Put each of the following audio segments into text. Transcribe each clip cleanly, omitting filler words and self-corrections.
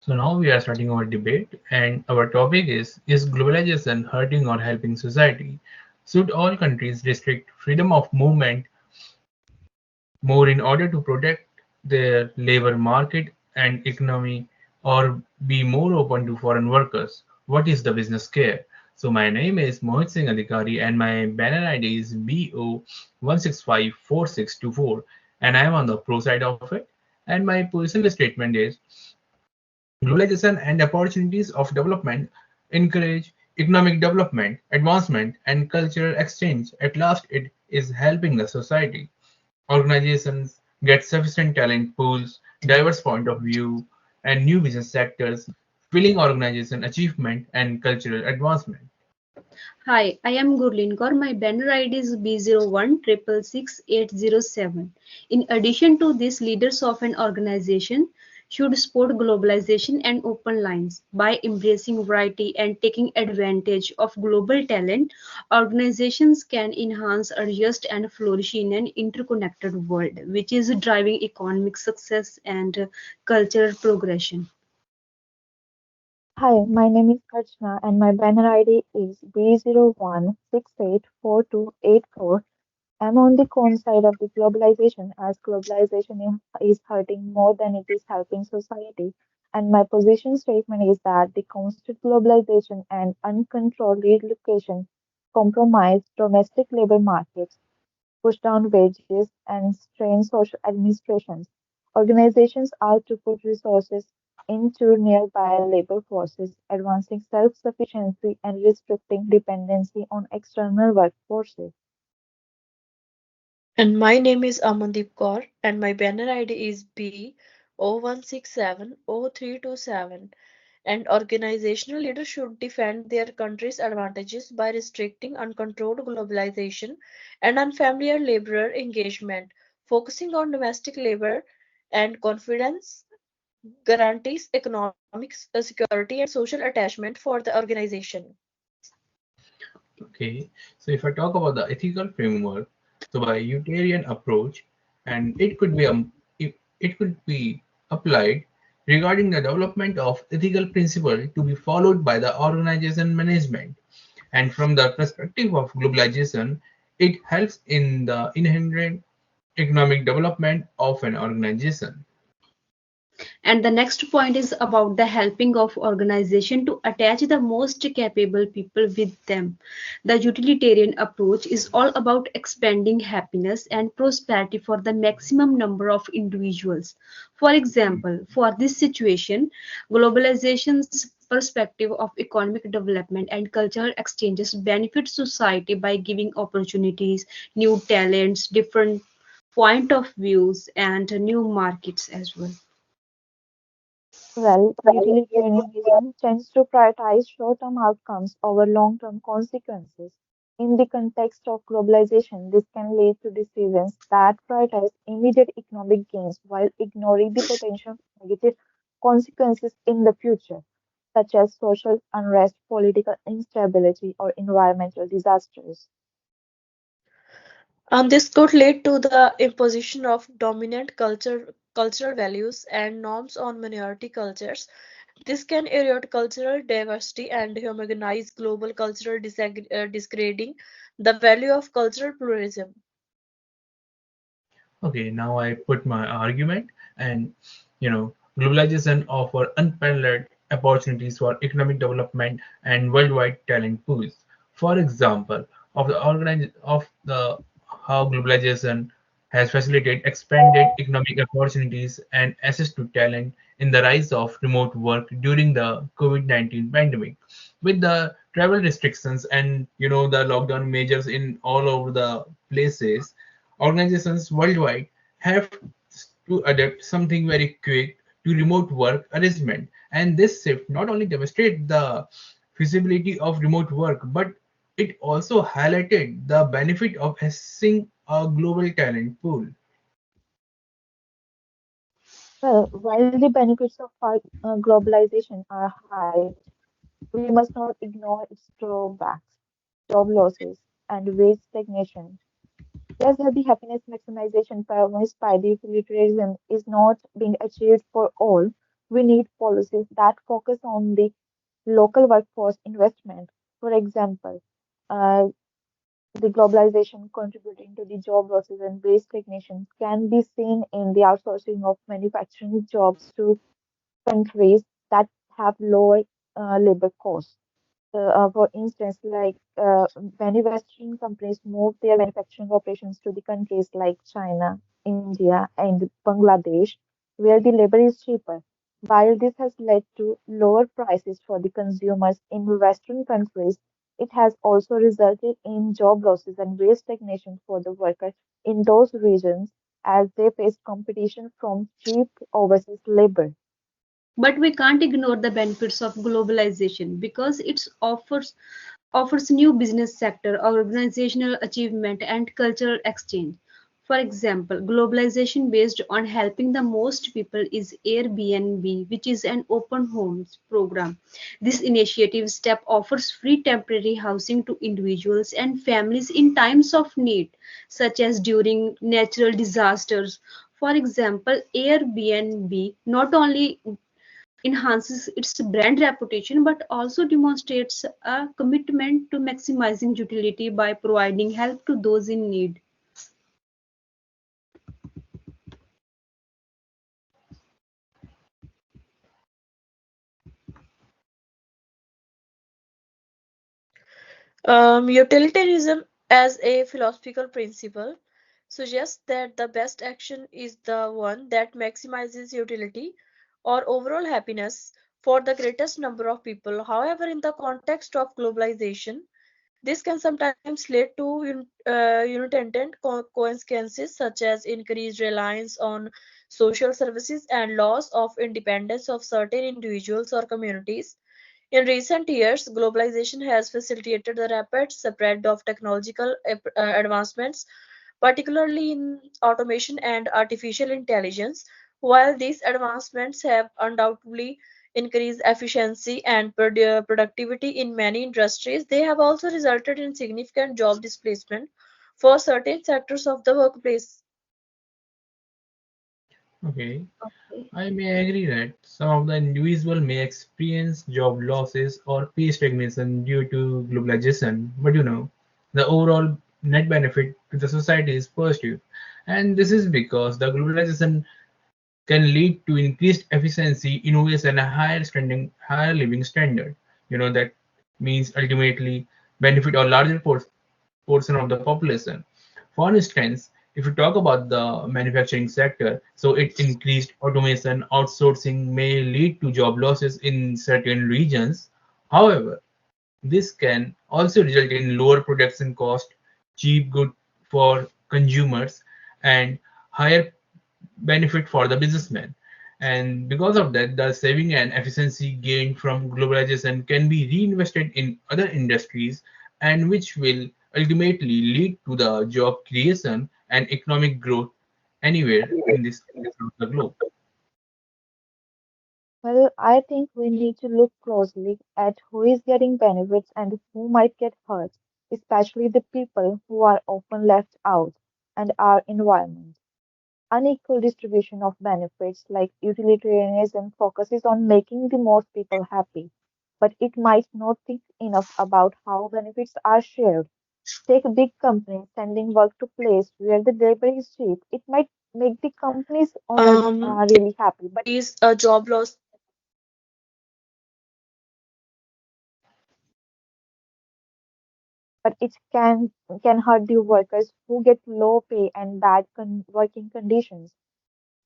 So now we are starting our debate, and our topic is globalization hurting or helping society? Should all countries restrict freedom of movement more in order to protect their labor market and economy, or be more open to foreign workers? What is the business care? So my name is Mohit Singh Adhikari and my banner ID is BO1654624, and I am on the pro side of it. And my personal statement is globalization and opportunities of development encourage economic development, advancement, and cultural exchange. At last, it is helping the society. Organizations get sufficient talent pools, diverse point of view, and new business sectors, filling organization achievement and cultural advancement. Hi, I am Gurleen Kaur. My banner ID is B01666807. In addition to this, leaders of an organization should support globalization and open lines. By embracing variety and taking advantage of global talent, organizations can enhance a just and flourish in an interconnected world, which is driving economic success and cultural progression. Hi, my name is Archana and my banner ID is B01684284. I'm on the con side of the globalization as globalization is hurting more than it is helping society. And my position statement is that the constant globalization and uncontrolled relocation compromise domestic labor markets, push down wages, and strain social administrations. Organizations are to put resources into nearby labor forces, advancing self sufficiency and restricting dependency on external workforces. And my name is Amandeep Kaur, and my banner ID is B01670327. And organizational leaders should defend their country's advantages by restricting uncontrolled globalization and unfamiliar laborer engagement, focusing on domestic labor and confidence guarantees economic security and social attachment for the organization. Okay, so if I talk about the ethical framework, so by utilitarian approach, and it could be applied regarding the development of ethical principle to be followed by the organization management. And from the perspective of globalization, it helps in the inherent economic development of an organization. And the next point is about the helping of organization to attach the most capable people with them. The utilitarian approach is all about expanding happiness and prosperity for the maximum number of individuals. For example, for this situation, globalization's perspective of economic development and cultural exchanges benefit society by giving opportunities, new talents, different point of views, and new markets as well. Well, utilitarianism tends to prioritize short term outcomes over long term consequences. In the context of globalization, this can lead to decisions that prioritize immediate economic gains while ignoring the potential negative consequences in the future, such as social unrest, political instability, or environmental disasters. And this could lead to the imposition of dominant cultural values and norms on minority cultures. This can erode cultural diversity and homogenize global cultural disgrading the value of cultural pluralism. Okay, now I put my argument, and globalization offer unparalleled opportunities for economic development and worldwide talent pools. For example, of the how globalization has facilitated expanded economic opportunities and access to talent in the rise of remote work during the COVID-19 pandemic. With the travel restrictions and the lockdown measures in all over the places, organizations worldwide have to adapt something very quick to remote work arrangement. And this shift not only demonstrated the feasibility of remote work, but it also highlighted the benefit of accessing a global talent pool. Well, while the benefits of globalization are high, we must not ignore its drawbacks, job losses, and wage stagnation. Just that the happiness maximization promised by the utilitarianism is not being achieved for all. We need policies that focus on the local workforce investment. For example, uh, the globalization contributing to the job losses and wage stagnation can be seen in the outsourcing of manufacturing jobs to countries that have lower labor costs. For instance, many Western companies move their manufacturing operations to the countries like China, India, and Bangladesh, where the labor is cheaper. While this has led to lower prices for the consumers in Western countries, it has also resulted in job losses and wage stagnation for the workers in those regions as they face competition from cheap overseas labor. But we can't ignore the benefits of globalization because it offers new business sector, organizational achievement, and cultural exchange. For example, globalization based on helping the most people is Airbnb, which is an open homes program. This initiative step offers free temporary housing to individuals and families in times of need, such as during natural disasters. For example, Airbnb not only enhances its brand reputation but also demonstrates a commitment to maximizing utility by providing help to those in need. Utilitarianism as a philosophical principle suggests that the best action is the one that maximizes utility or overall happiness for the greatest number of people. However, in the context of globalization, this can sometimes lead to unintended consequences such as increased reliance on social services and loss of independence of certain individuals or communities. In recent years, globalization has facilitated the rapid spread of technological advancements, particularly in automation and artificial intelligence. While these advancements have undoubtedly increased efficiency and productivity in many industries, they have also resulted in significant job displacement for certain sectors of the workplace. Okay, Okay. I may agree that some of the individual may experience job losses or pay stagnation due to globalization, but the overall net benefit to the society is positive. And this is because the globalization can lead to increased efficiency, innovation, and a higher living standard. That means ultimately benefit a larger portion of the population. For instance, if you talk about the manufacturing sector, so it increased automation, outsourcing may lead to job losses in certain regions. However, this can also result in lower production cost, cheap good for consumers, and higher benefit for the businessman. And because of that, the saving and efficiency gained from globalization can be reinvested in other industries and which will ultimately lead to the job creation and economic growth anywhere in this across the globe. Well, I think we need to look closely at who is getting benefits and who might get hurt, especially the people who are often left out and our environment. Unequal distribution of benefits, like utilitarianism, focuses on making the most people happy, but it might not think enough about how benefits are shared. Take big companies sending work to place where the labor is cheap. It might make the company's owners It really happy, but is a job loss. it can hurt the workers who get low pay and bad working conditions.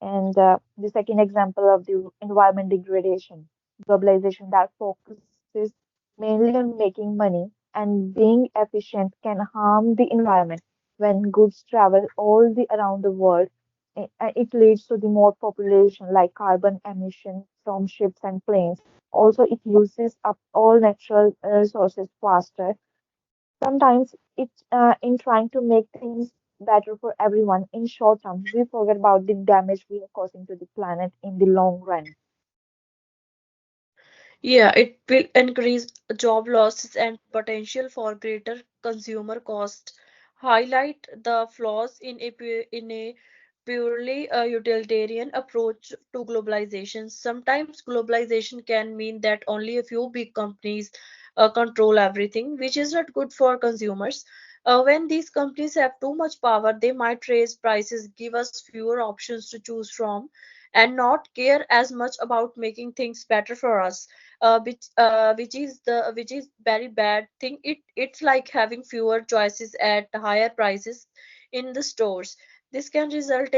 And the second example of the environment degradation, globalization that focuses mainly on making money and being efficient can harm the environment. When goods travel all the around the world, it leads to the more population like carbon emission from ships and planes. Also, it uses up all natural resources faster. Sometimes it's in trying to make things better for everyone in short term, we forget about the damage we are causing to the planet in the long run. Yeah, it will increase job losses and potential for greater consumer cost, highlight the flaws in a purely a utilitarian approach to globalization. Sometimes globalization can mean that only a few big companies control everything, which is not good for consumers. When these companies have too much power, they might raise prices, give us fewer options to choose from, and not care as much about making things better for us. Which is very bad thing. It's like having fewer choices at higher prices in the stores. This can result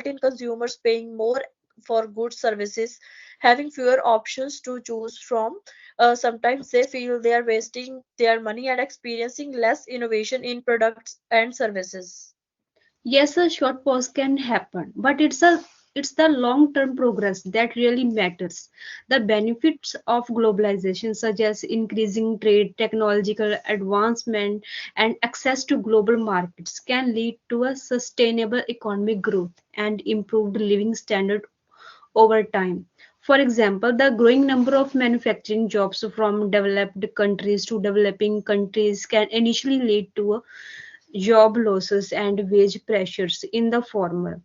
in consumers paying more for goods services, having fewer options to choose from. Sometimes they feel they are wasting their money and experiencing less innovation in products and services. Yes, a short pause can happen, but it's the long-term progress that really matters. The benefits of globalization, such as increasing trade, technological advancement, and access to global markets, can lead to a sustainable economic growth and improved living standard over time. For example, the growing number of manufacturing jobs from developed countries to developing countries can initially lead to job losses and wage pressures in the former.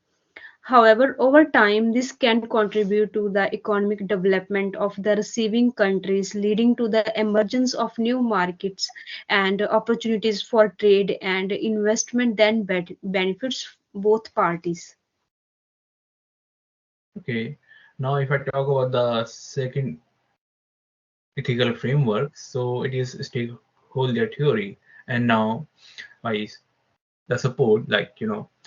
However, over time, this can contribute to the economic development of the receiving countries, leading to the emergence of new markets and opportunities for trade and investment that benefits both parties. Okay, now if I talk about the second ethical framework, so it is stakeholder theory, and now by the support,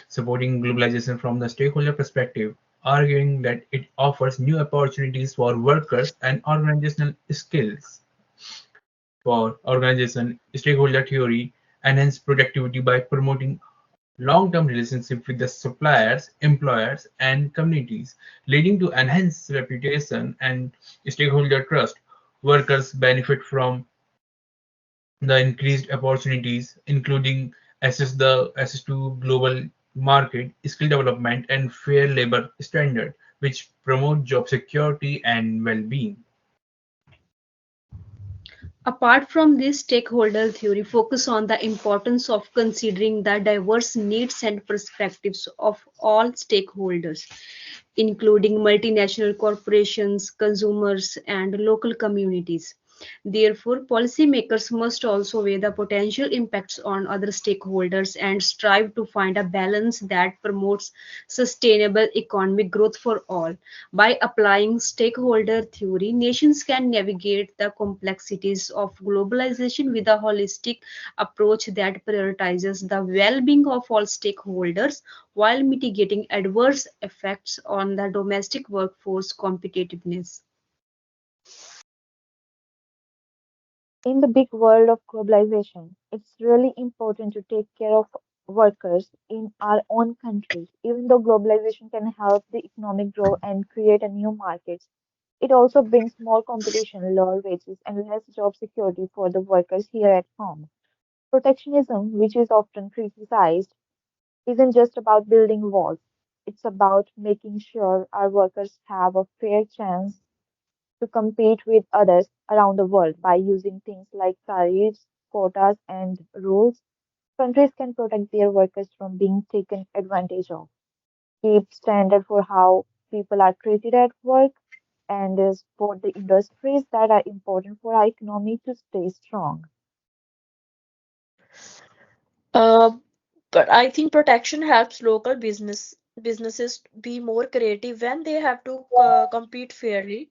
supporting globalization from the stakeholder perspective, arguing that it offers new opportunities for workers and organizational skills. For organization, stakeholder theory enhance productivity by promoting long-term relationship with the suppliers, employers, and communities, leading to enhanced reputation and stakeholder trust. Workers benefit from the increased opportunities, including access to global market, skill development, and fair labor standard, which promote job security and well-being. Apart from this, stakeholder theory focus on the importance of considering the diverse needs and perspectives of all stakeholders, including multinational corporations, consumers, and local communities. Therefore, policymakers must also weigh the potential impacts on other stakeholders and strive to find a balance that promotes sustainable economic growth for all. By applying stakeholder theory, nations can navigate the complexities of globalization with a holistic approach that prioritizes the well being of all stakeholders while mitigating adverse effects on the domestic workforce competitiveness. In the big world of globalization, it's really important to take care of workers in our own country. Even though globalization can help the economic grow and create a new markets, it also brings more competition, lower wages, and less job security for the workers here at home. Protectionism, which is often criticized, isn't just about building walls. It's about making sure our workers have a fair chance to compete with others around the world by using things like tariffs, quotas, and rules. Countries can protect their workers from being taken advantage of, keep standard for how people are treated at work, and support the industries that are important for our economy to stay strong. Uh, but I think protection helps local businesses be more creative when they have to compete fairly.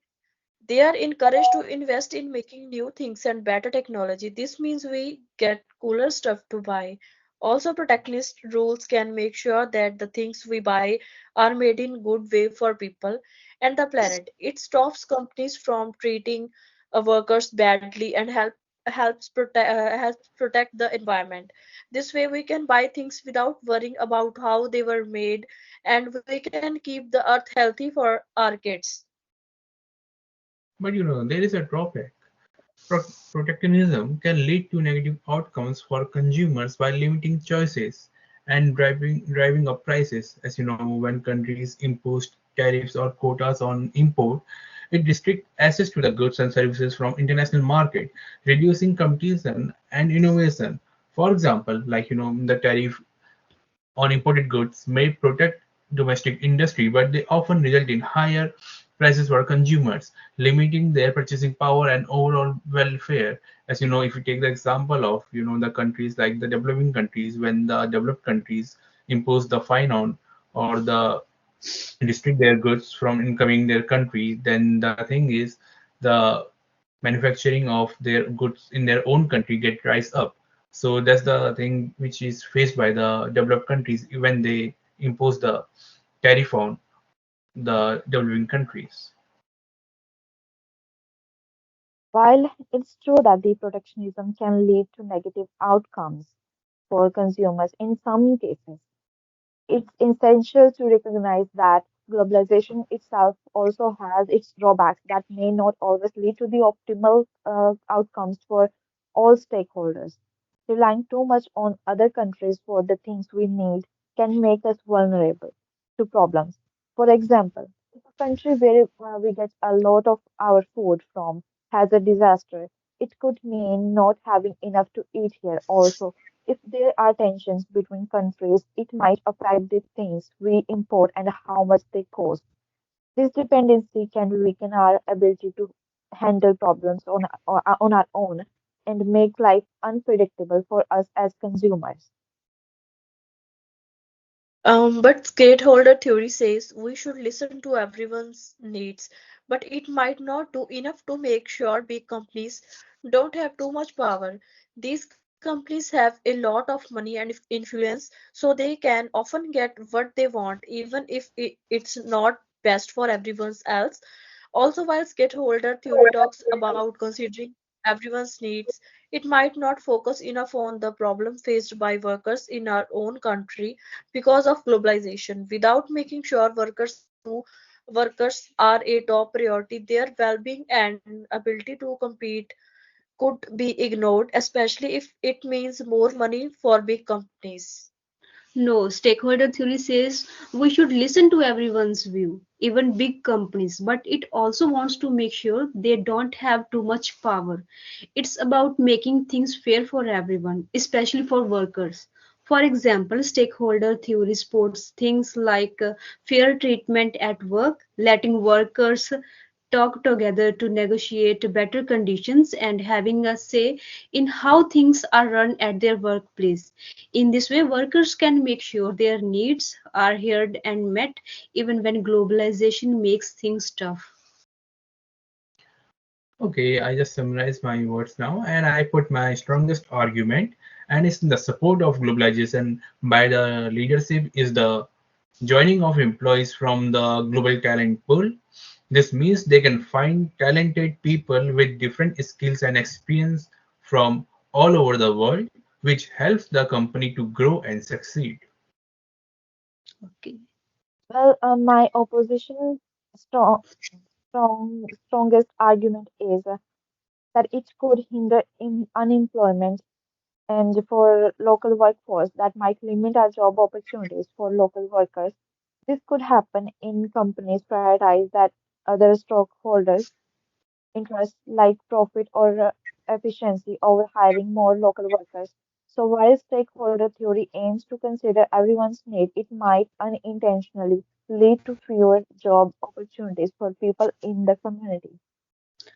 They are encouraged to invest in making new things and better technology. This means we get cooler stuff to buy. Also, protectionist rules can make sure that the things we buy are made in good way for people and the planet. It stops companies from treating workers badly and helps protect the environment. This way, we can buy things without worrying about how they were made, and we can keep the earth healthy for our kids. But there is a drawback. Protectionism can lead to negative outcomes for consumers by limiting choices and driving up prices. As you know, when countries impose tariffs or quotas on import, it restricts access to the goods and services from international market, reducing competition and innovation. For example, the tariff on imported goods may protect domestic industry, but they often result in higher prices for consumers, limiting their purchasing power and overall welfare. As you know, if you take the example of the countries like the developing countries, when the developed countries impose the fine on or the restrict their goods from incoming their country, then the thing is the manufacturing of their goods in their own country get rise up. So that's the thing which is faced by the developed countries when they impose the tariff on the developing countries. While it's true that the protectionism can lead to negative outcomes for consumers in some cases, it's essential to recognize that globalization itself also has its drawbacks that may not always lead to the optimal outcomes for all stakeholders. Relying too much on other countries for the things we need can make us vulnerable to problems. For example, if a country where we get a lot of our food from has a disaster, it could mean not having enough to eat here also. If there are tensions between countries, it might affect the things we import and how much they cost. This dependency can weaken our ability to handle problems on our own and make life unpredictable for us as consumers. But stakeholder theory says we should listen to everyone's needs, but it might not do enough to make sure big companies don't have too much power. These companies have a lot of money and influence, so they can often get what they want, even if it's not best for everyone else. Also, while stakeholder theory talks about considering everyone's needs, it might not focus enough on the problem faced by workers in our own country because of globalization. Without making sure workers are a top priority, their well-being and ability to compete could be ignored, especially if it means more money for big companies. No, stakeholder theory says we should listen to everyone's view, even big companies, but it also wants to make sure they don't have too much power. It's about making things fair for everyone, especially for workers. For example, stakeholder theory supports things like fair treatment at work, letting workers talk together to negotiate better conditions, and having a say in how things are run at their workplace. In this way, workers can make sure their needs are heard and met even when globalization makes things tough. Okay, I just summarized my words now, and I put my strongest argument, and it's the support of globalization by the leadership is the joining of employees from the global talent pool. This means they can find talented people with different skills and experience from all over the world, which helps the company to grow and succeed. Okay. Well, my opposition strongest argument is that it could hinder unemployment and for local workforce that might limit our job opportunities for local workers. This could happen in companies prioritize that other stockholders' interests like profit or efficiency over hiring more local workers. So while stakeholder theory aims to consider everyone's need, it might unintentionally lead to fewer job opportunities for people in the community.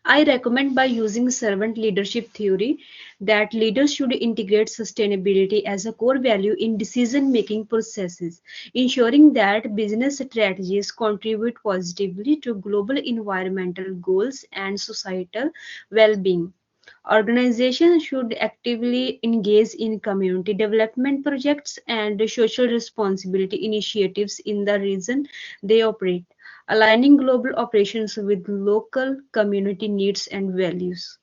I recommend by using servant leadership theory that leaders should integrate sustainability as a core value in decision making processes, ensuring that business strategies contribute positively to global environmental goals and societal well being. Organizations should actively engage in community development projects and social responsibility initiatives in the region they operate, aligning global operations with local community needs and values.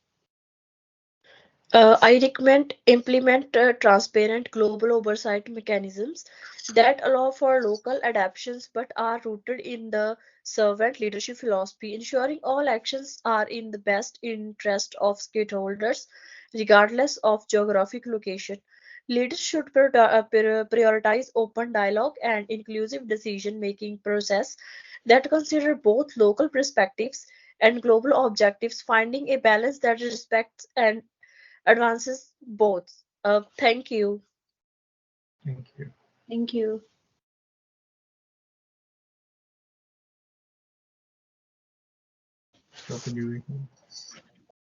I recommend implement transparent global oversight mechanisms that allow for local adaptations but are rooted in the servant leadership philosophy, ensuring all actions are in the best interest of stakeholders, regardless of geographic location. Leaders should prioritize open dialogue and inclusive decision-making process that consider both local perspectives and global objectives, finding a balance that respects and advances both. Thank you. Thank you. Thank you. Stop it,